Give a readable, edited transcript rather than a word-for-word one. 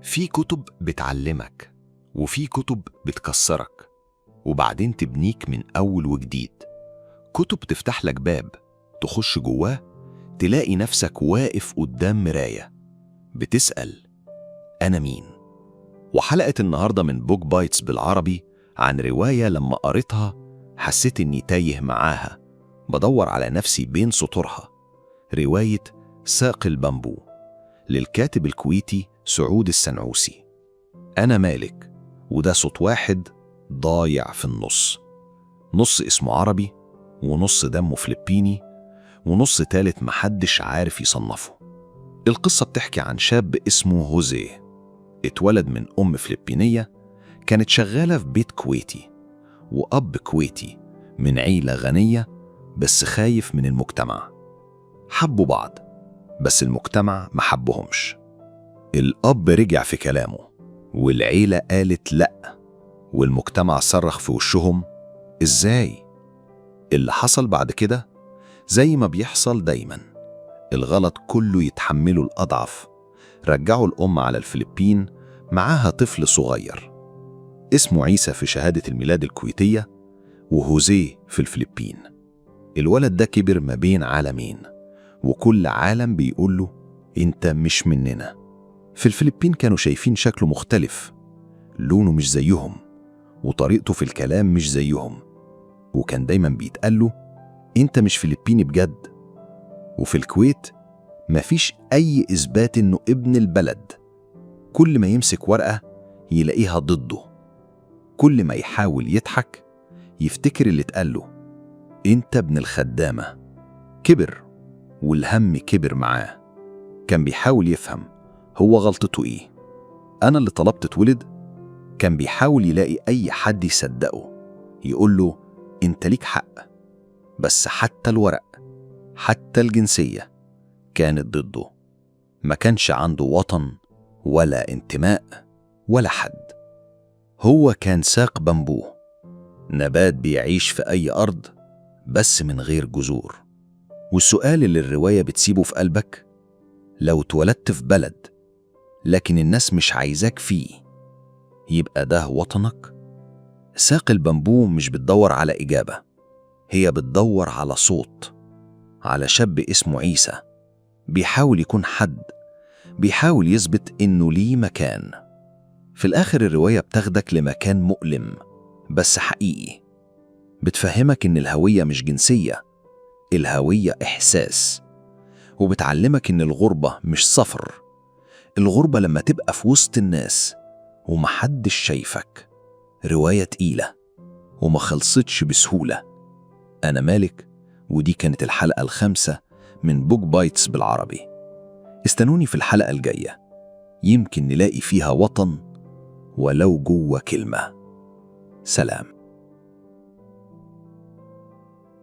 في كتب بتعلمك، وفي كتب بتكسرك وبعدين تبنيك من أول وجديد. كتب تفتح لك باب تخش جواه تلاقي نفسك واقف قدام مراية بتسأل أنا مين؟ وحلقة النهاردة من بوك بايتس بالعربي عن رواية لما قريتها حسيت إني تايه معاها، بدور على نفسي بين سطورها. رواية ساق البامبو للكاتب الكويتي سعود السنعوسي. أنا مالك، وده صوت واحد ضايع في النص، نص اسمه عربي ونص دمه فلبيني ونص تالت محدش عارف يصنفه. القصة بتحكي عن شاب اسمه هوزيه، اتولد من أم فلبينية كانت شغالة في بيت كويتي، وأب كويتي من عيلة غنية بس خايف من المجتمع. حبوا بعض بس المجتمع ما حبهمش. الأب رجع في كلامه والعيلة قالت لأ، والمجتمع صرخ في وشهم إزاي؟ اللي حصل بعد كده زي ما بيحصل دايما، الغلط كله يتحمله الأضعف. رجعوا الأم على الفلبين معاها طفل صغير اسمه عيسى في شهادة الميلاد الكويتية، وهوزيه في الفلبين. الولد ده كبر ما بين عالمين، وكل عالم بيقوله انت مش مننا. في الفلبين كانوا شايفين شكله مختلف، لونه مش زيهم وطريقته في الكلام مش زيهم، وكان دايما بيتقاله انت مش فلبيني بجد. وفي الكويت مفيش اي اثبات انه ابن البلد، كل ما يمسك ورقة يلاقيها ضده، كل ما يحاول يضحك يفتكر اللي اتقاله انت ابن الخدامة. كبر والهم كبر معاه، كان بيحاول يفهم هو غلطته ايه. انا اللي طلبت اتولد. كان بيحاول يلاقي اي حد يصدقه يقوله انت ليك حق، بس حتى الورق حتى الجنسية كانت ضده. ما كانش عنده وطن ولا انتماء ولا حد. هو كان ساق بامبو، نبات بيعيش في أي أرض بس من غير جذور. والسؤال اللي الرواية بتسيبه في قلبك، لو اتولدت في بلد لكن الناس مش عايزاك فيه، يبقى ده وطنك؟ ساق البامبو مش بتدور على إجابة، هي بتدور على صوت، على شاب اسمه عيسى بيحاول يكون حد، بيحاول يثبت إنه ليه مكان. في الآخر الرواية بتاخدك لمكان مؤلم بس حقيقي، بتفهمك إن الهوية مش جنسية، الهوية إحساس، وبتعلمك إن الغربة مش سفر، الغربة لما تبقى في وسط الناس ومحدش شايفك. رواية تقيلة وما خلصتش بسهولة. أنا مالك، ودي كانت الحلقة 5 من بوك بايتس بالعربي. استنوني في الحلقة الجاية، يمكن نلاقي فيها وطن ولو جوه كلمة. سلام.